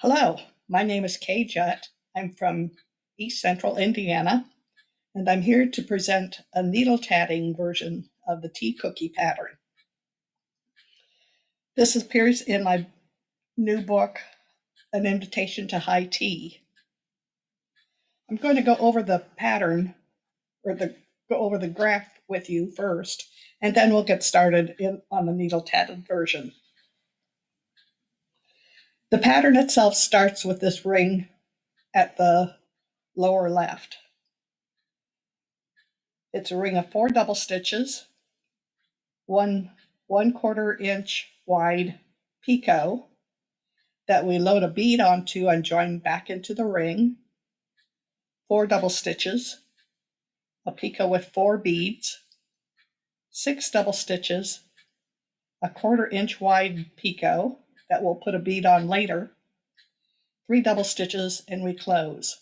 Hello, my name is Kay Jutt. I'm from East Central Indiana, and I'm here to present a needle tatting version of the tea cookie pattern. This appears in my new book, An Invitation to High Tea. I'm going to go over the pattern, go over the graph with you first, and then we'll get started on the needle tatted version. The pattern itself starts with this ring at the lower left. It's a ring of 4 double stitches, one 1/4 inch wide picot that we load a bead onto and join back into the ring, 4 double stitches, a picot with 4 beads, 6 double stitches, a 1/4 inch wide picot that we'll put a bead on later, 3 double stitches, and we close.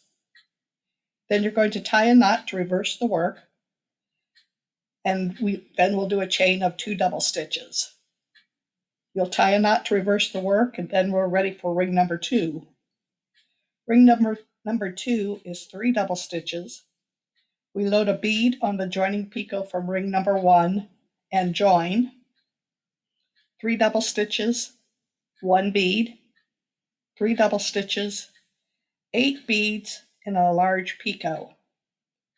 Then you're going to tie a knot to reverse the work, and then we'll do a chain of 2 double stitches. You'll tie a knot to reverse the work, and then we're ready for ring number 2. Ring number 2 is 3 double stitches. We load a bead on the joining picot from ring number 1 and join. 3 double stitches, 1 bead, 3 double stitches, 8 beads, and a large picot.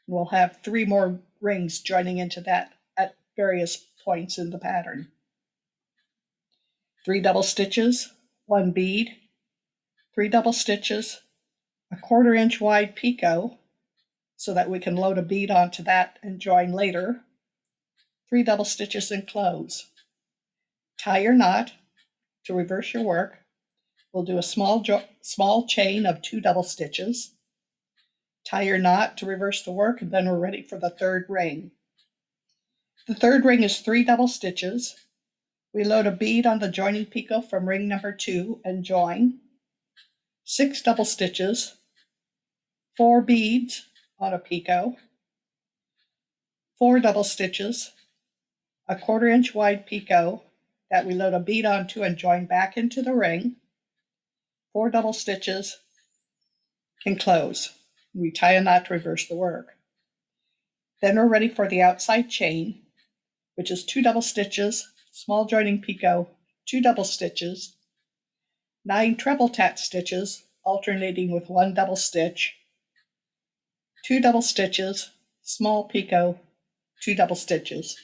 We'll have 3 more rings joining into that at various points in the pattern. 3 double stitches, 1 bead, 3 double stitches, a 1/4 inch wide picot so that we can load a bead onto that and join later, 3 double stitches, and close. Tie your knot to reverse your work. We'll do a small chain of 2 double stitches. Tie your knot to reverse the work, and then we're ready for the third ring. The third ring is 3 double stitches. We load a bead on the joining picot from ring number 2 and join. 6 double stitches, 4 beads on a picot, 4 double stitches, a 1/4 inch wide picot that we load a bead onto and join back into the ring, 4 double stitches, and close. We tie a knot to reverse the work. Then we're ready for the outside chain, which is 2 double stitches, small joining picot, 2 double stitches, 9 treble tat stitches alternating with 1 double stitch, 2 double stitches, small picot, 2 double stitches,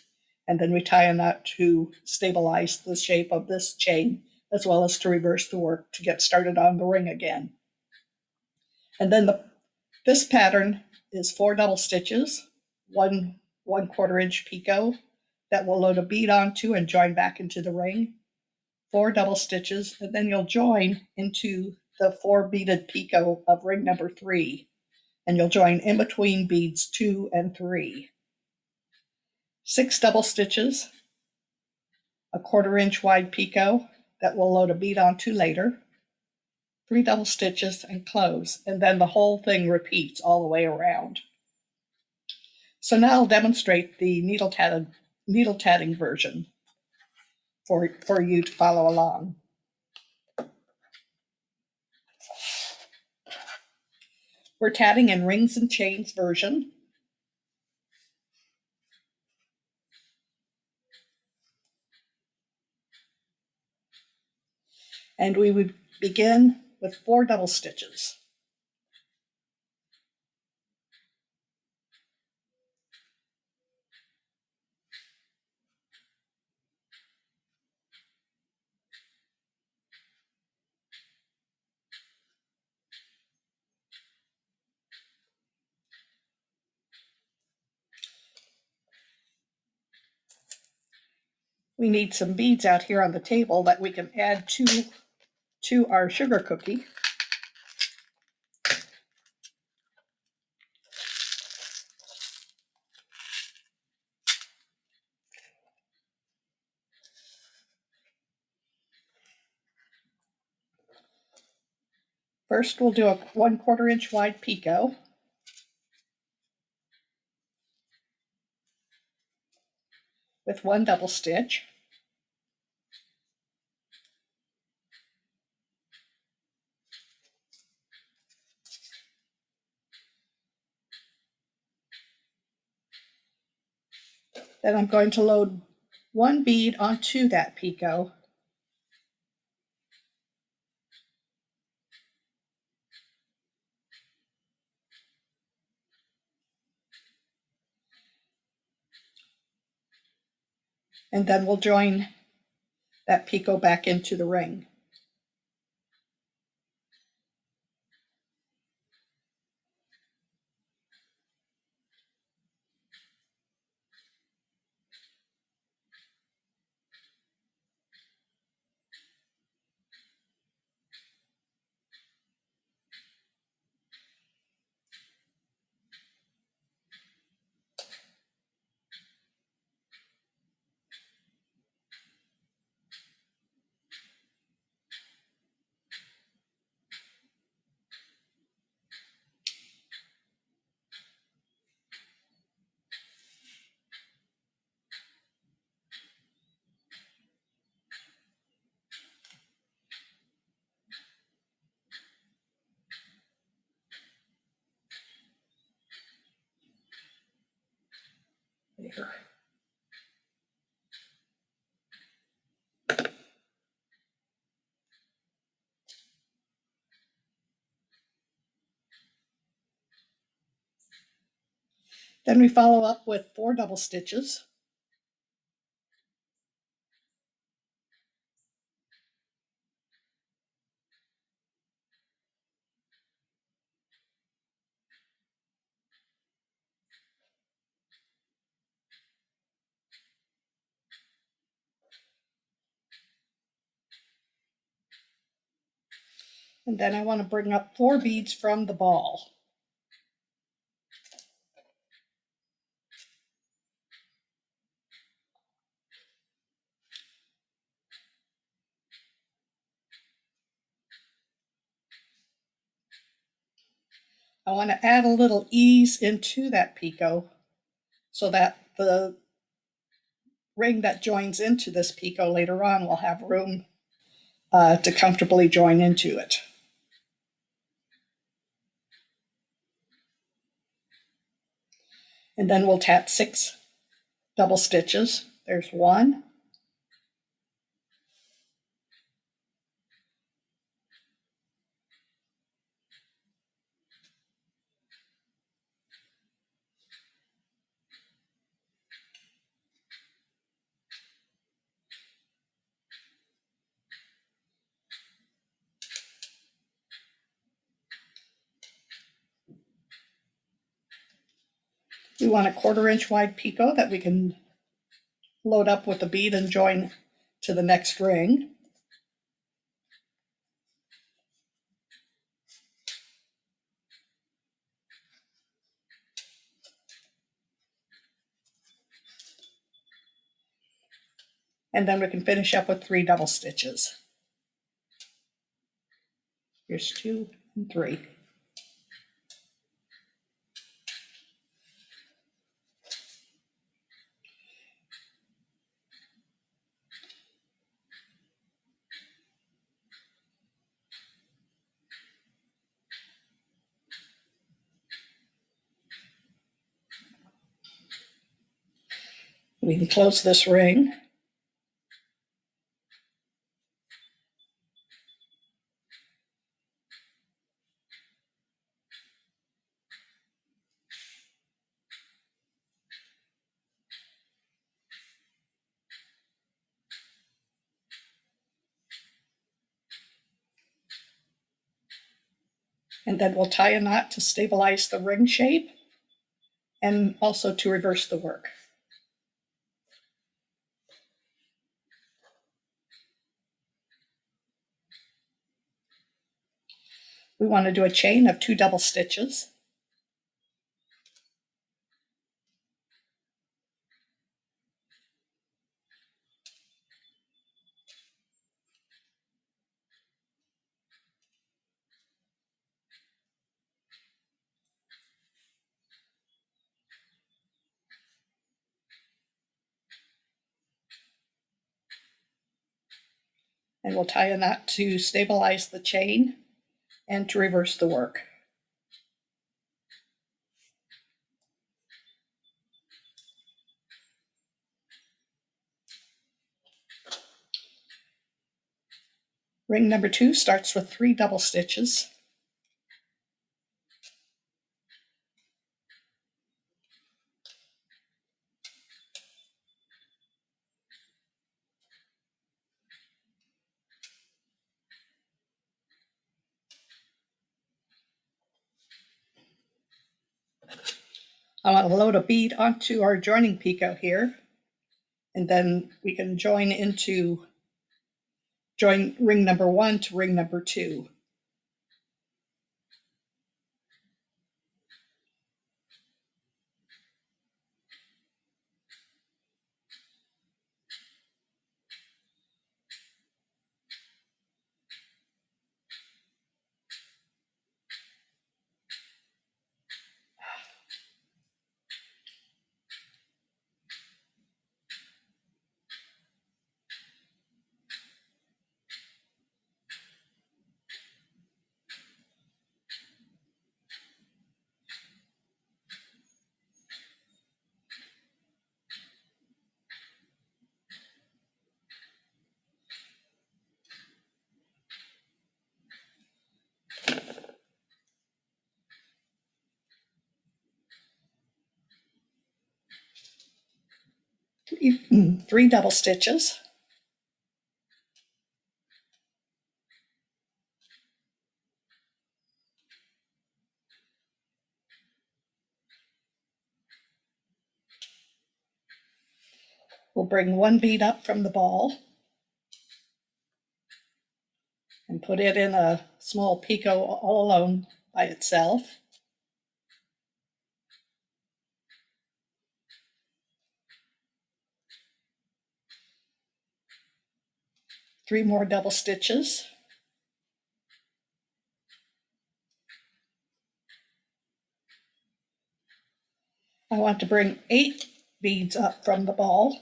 and then we tie a knot to stabilize the shape of this chain as well as to reverse the work to get started on the ring again. And then this pattern is 4 double stitches, 1/4 inch picot that we'll load a bead onto and join back into the ring, 4 double stitches, and then you'll join into the 4 beaded picot of ring number 3, and you'll join in between beads 2 and 3. 6 double stitches, a 1/4 inch wide picot that we'll load a bead onto later, 3 double stitches, and close, and then the whole thing repeats all the way around. So now I'll demonstrate the needle tatting version for you to follow along. We're tatting in rings and chains version. And we would begin with 4 double stitches. We need some beads out here on the table that we can add to our sugar cookie. First, we'll do a 1/4 inch wide picot. With 1 double stitch. Then I'm going to load one bead onto that picot. And then we'll join that picot back into the ring. There. Then we follow up with 4 double stitches. And then I want to bring up 4 beads from the ball. I want to add a little ease into that picot so that the ring that joins into this picot later on will have room to comfortably join into it. And then we'll tat 6 double stitches. There's 1. We want a 1/4 inch wide picot that we can load up with a bead and join to the next ring. And then we can finish up with 3 double stitches. Here's 2 and 3. We can close this ring. And then we'll tie a knot to stabilize the ring shape and also to reverse the work. We want to do a chain of 2 double stitches. And we'll tie a knot to stabilize the chain and to reverse the work. Ring number 2 starts with 3 double stitches. I want to load a bead onto our joining picot here, and then we can join ring number 1 to ring number 2. Three double stitches. We'll bring one bead up from the ball and put it in a small picot all alone by itself. Three more double stitches. I want to bring 8 beads up from the ball.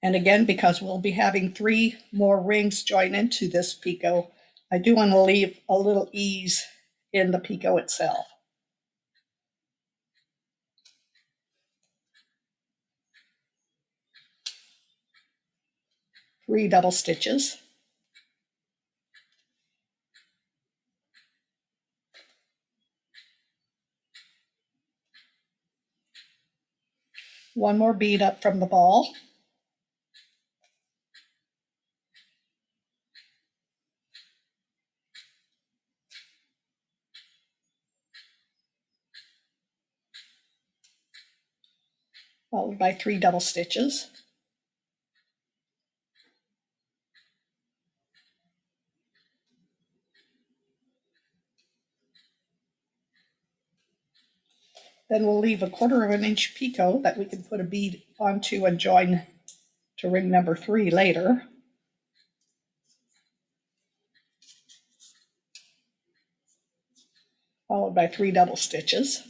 And again, because we'll be having 3 more rings join into this picot, I do want to leave a little ease in the picot itself. Three double stitches. One more bead up from the ball. Followed by 3 double stitches. Then we'll leave a 1/4 of an inch picot that we can put a bead onto and join to ring number 3 later. Followed by 3 double stitches.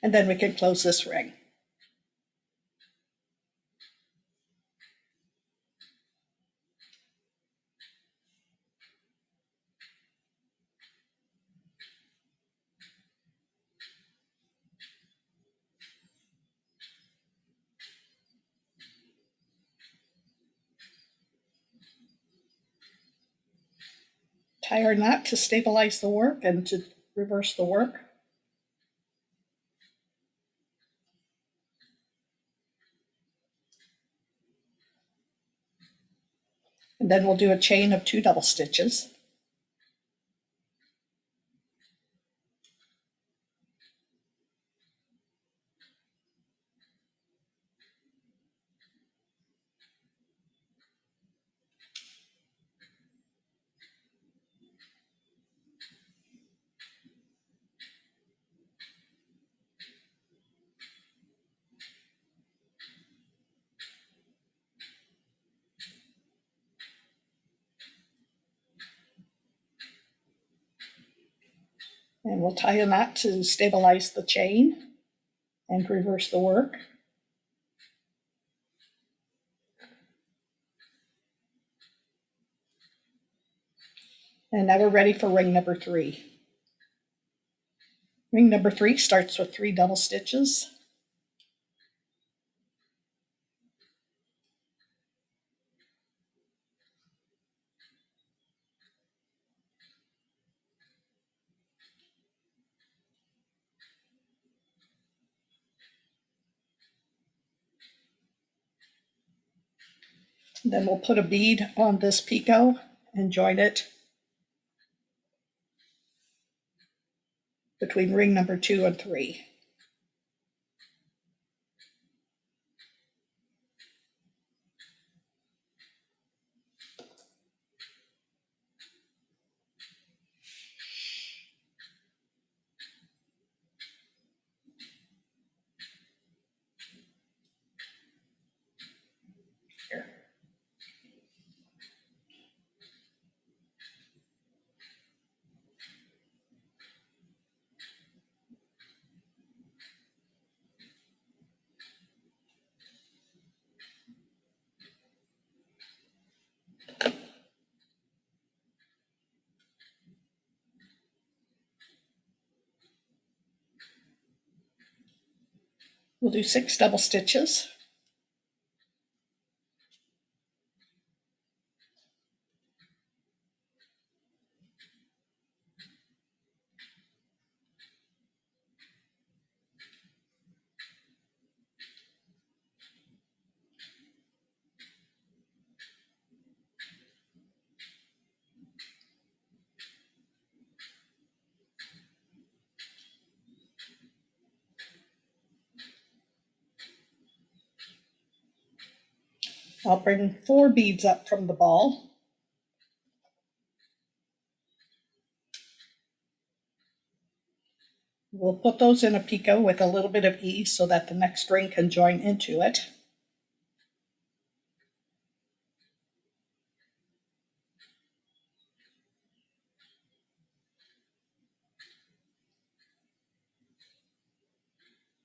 And then we can close this ring. Tie our knot to stabilize the work and to reverse the work. And then we'll do a chain of 2 double stitches. And we'll tie a knot to stabilize the chain and reverse the work. And now we're ready for ring number 3. Ring number 3 starts with 3 double stitches. Then we'll put a bead on this picot and join it between ring number 2 and 3. Here. We'll do 6 double stitches. I'll bring 4 beads up from the ball. We'll put those in a picot with a little bit of ease so that the next ring can join into it.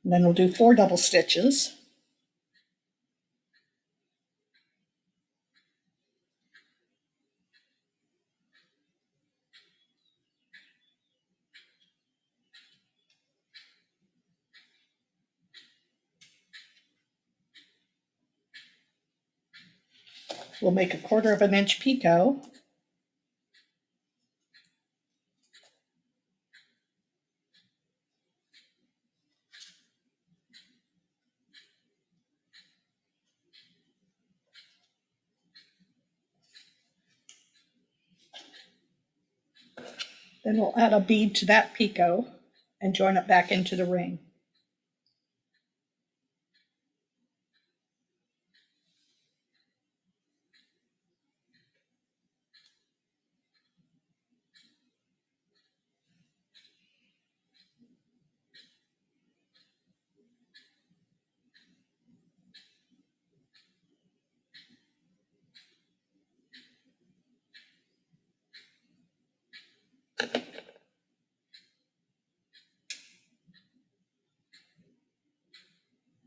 And then we'll do 4 double stitches. We'll make a 1/4 inch picot. Then we'll add a bead to that picot and join it back into the ring.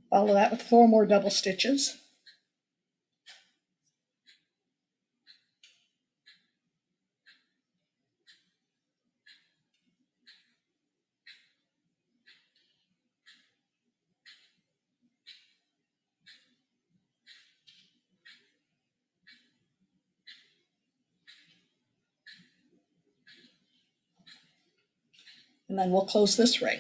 Follow that with 4 more double stitches. And then we'll close this ring.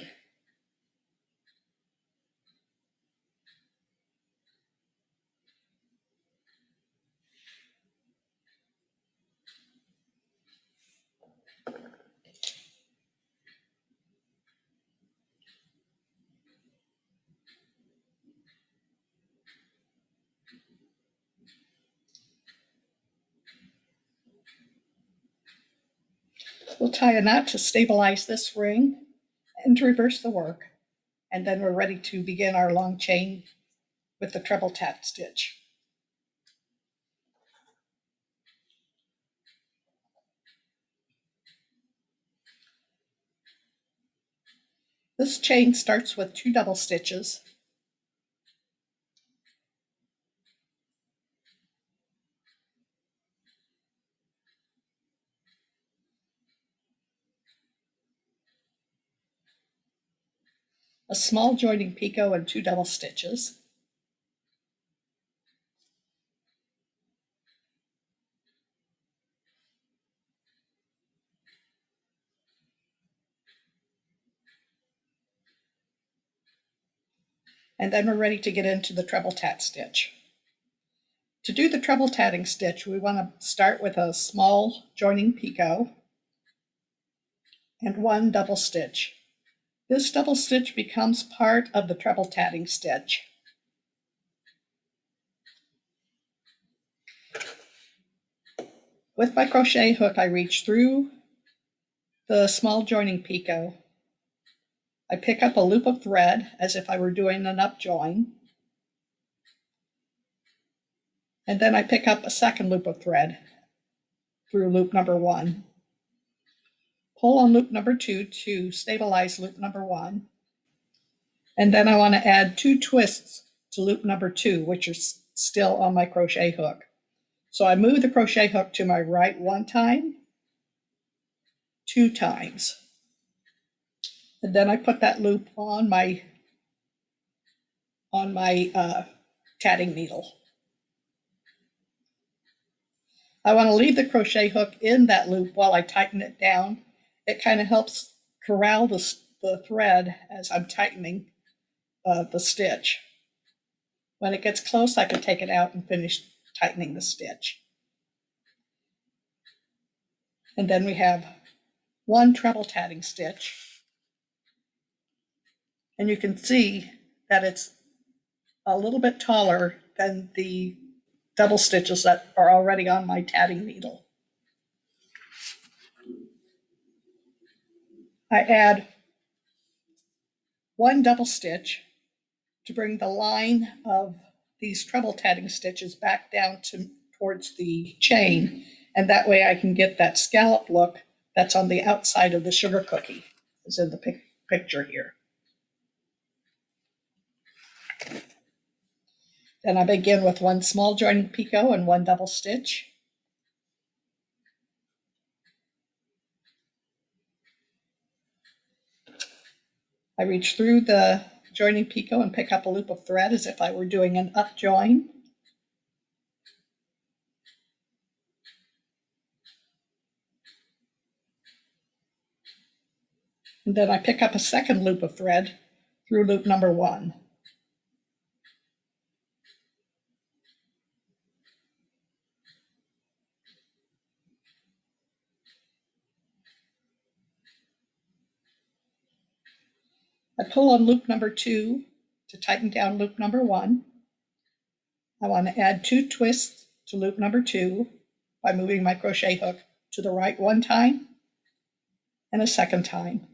We'll tie a knot to stabilize this ring and reverse the work. And then we're ready to begin our long chain with the treble tat stitch. This chain starts with 2 double stitches. A small joining picot and 2 double stitches. And then we're ready to get into the treble tat stitch. To do the treble tatting stitch, we want to start with a small joining picot and 1 double stitch. This double stitch becomes part of the treble tatting stitch. With my crochet hook, I reach through the small joining picot. I pick up a loop of thread as if I were doing an up join. And then I pick up a second loop of thread through loop number 1. Pull on loop number 2 to stabilize loop number 1. And then I want to add 2 twists to loop number 2, which are still on my crochet hook. So I move the crochet hook to my right 1 time, 2 times. And then I put that loop on my tatting needle. I want to leave the crochet hook in that loop while I tighten it down. It kind of helps corral the thread as I'm tightening the stitch. When it gets close, I can take it out and finish tightening the stitch. And then we have 1 treble tatting stitch. And you can see that it's a little bit taller than the double stitches that are already on my tatting needle. I add 1 double stitch to bring the line of these treble tatting stitches back down towards the chain, and that way I can get that scallop look that's on the outside of the sugar cookie, as in the picture here. Then I begin with 1 small joining picot and 1 double stitch. I reach through the joining picot and pick up a loop of thread as if I were doing an up join. And then I pick up a second loop of thread through loop number 1. I pull on loop number 2 to tighten down loop number 1. I want to add 2 twists to loop number 2 by moving my crochet hook to the right 1 time and a second time.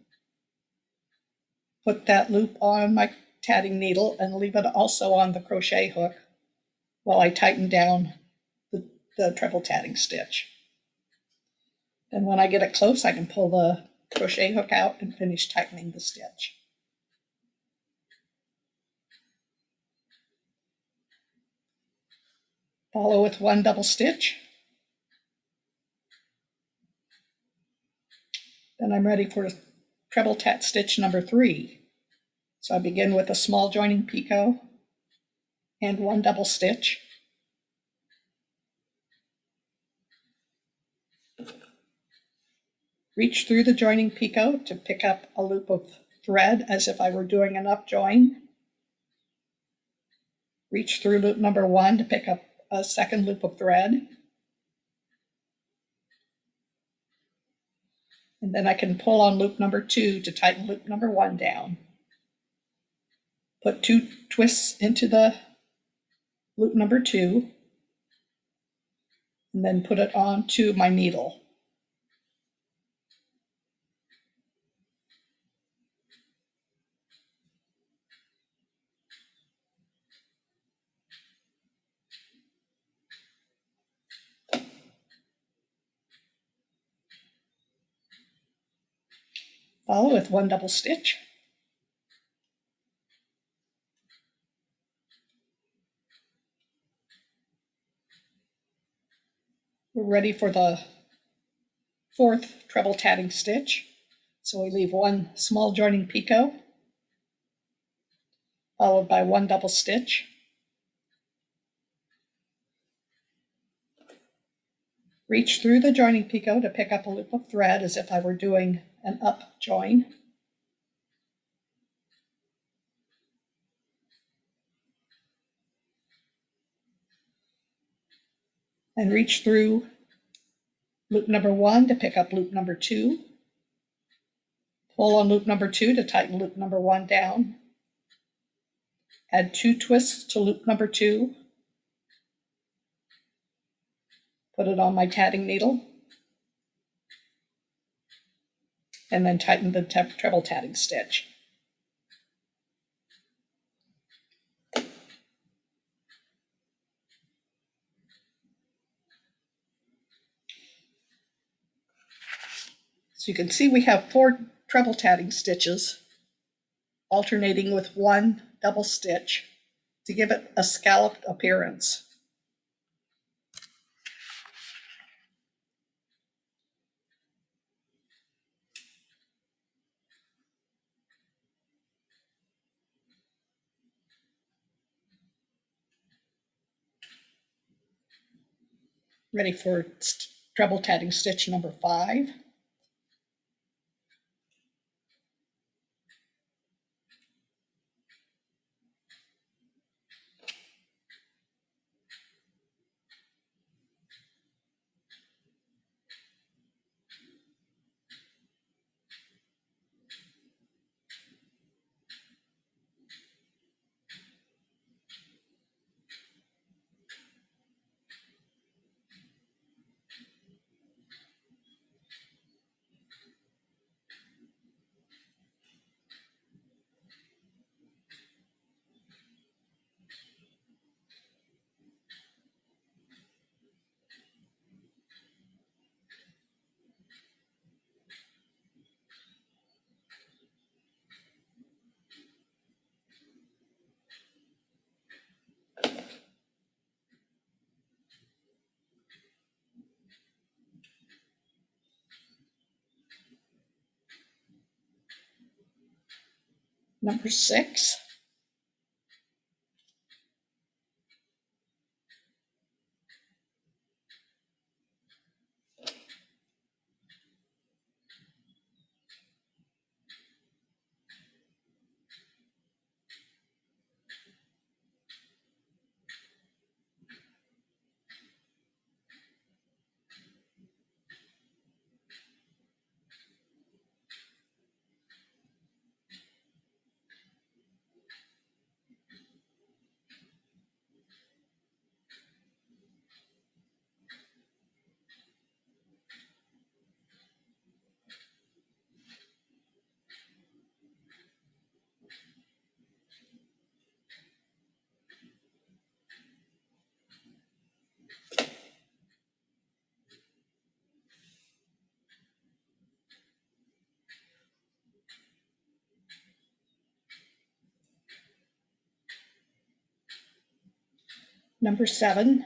Put that loop on my tatting needle and leave it also on the crochet hook while I tighten down the treble tatting stitch. Then when I get it close, I can pull the crochet hook out and finish tightening the stitch. Follow with 1 double stitch. Then I'm ready for treble tat stitch number 3. So I begin with a small joining picot and 1 double stitch. Reach through the joining picot to pick up a loop of thread as if I were doing an up join. Reach through loop number 1 to pick up a second loop of thread. And then I can pull on loop number 2 to tighten loop number 1 down. Put 2 twists into the loop number 2 and then put it onto my needle. Follow with 1 double stitch. We're ready for the fourth treble tatting stitch. So we leave one small joining picot, followed by one double stitch. Reach through the joining picot to pick up a loop of thread as if I were doing an up join. And reach through loop number 1 to pick up loop number 2. Pull on loop number 2 to tighten loop number 1 down. Add 2 twists to loop number 2. Put it on my tatting needle. And then tighten the treble tatting stitch. So you can see we have 4 treble tatting stitches, alternating with one double stitch to give it a scalloped appearance. Ready for treble tatting stitch number 5. Number 6. Number 7.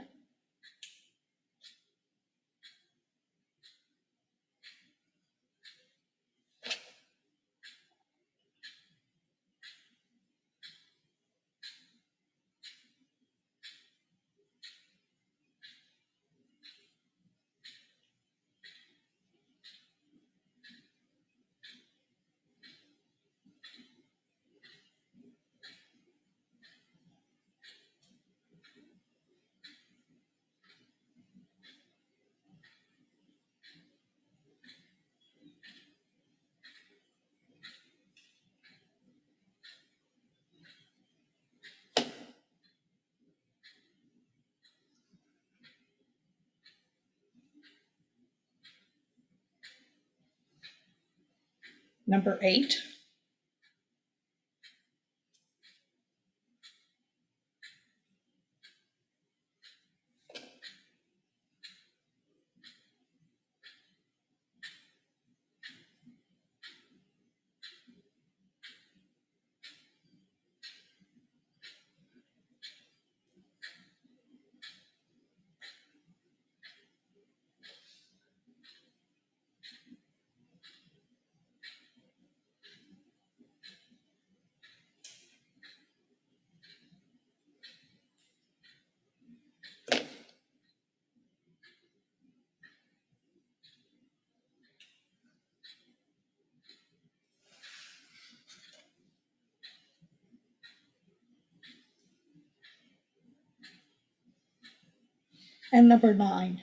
Number 8. and number 9.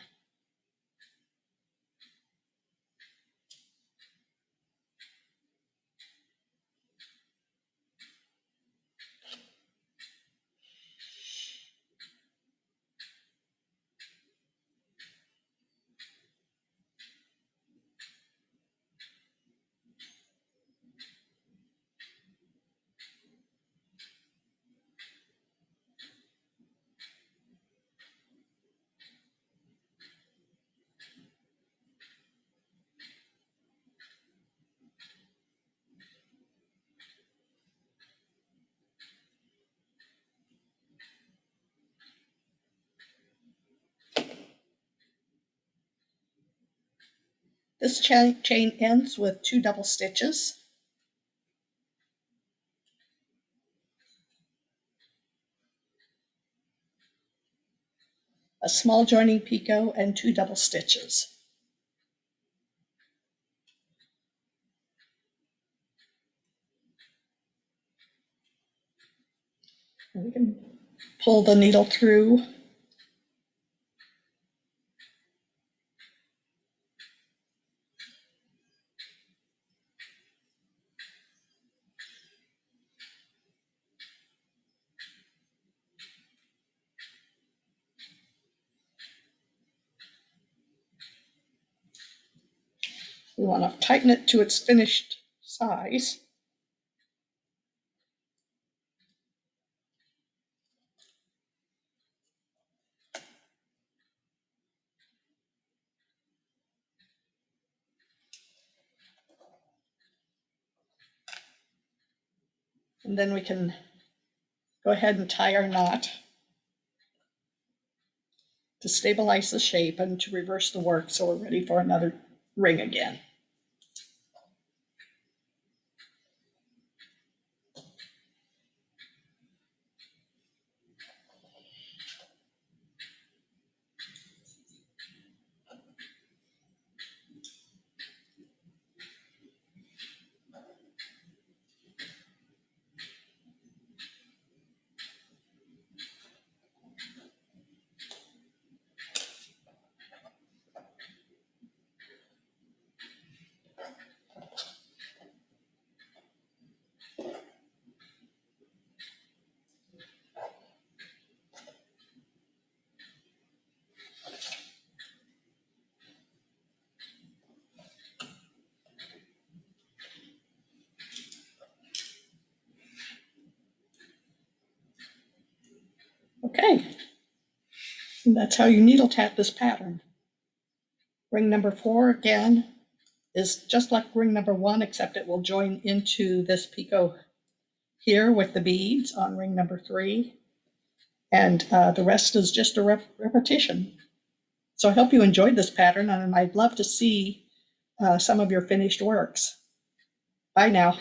This chain ends with 2 double stitches. A small joining picot and 2 double stitches. And we can pull the needle through. We want to tighten it to its finished size. And then we can go ahead and tie our knot to stabilize the shape and to reverse the work so we're ready for another ring again. Okay, and that's how you needle tat this pattern. Ring number 4 again is just like ring number 1, except it will join into this picot here with the beads on ring number 3, and the rest is just a repetition. So I hope you enjoyed this pattern, and I'd love to see some of your finished works. Bye now.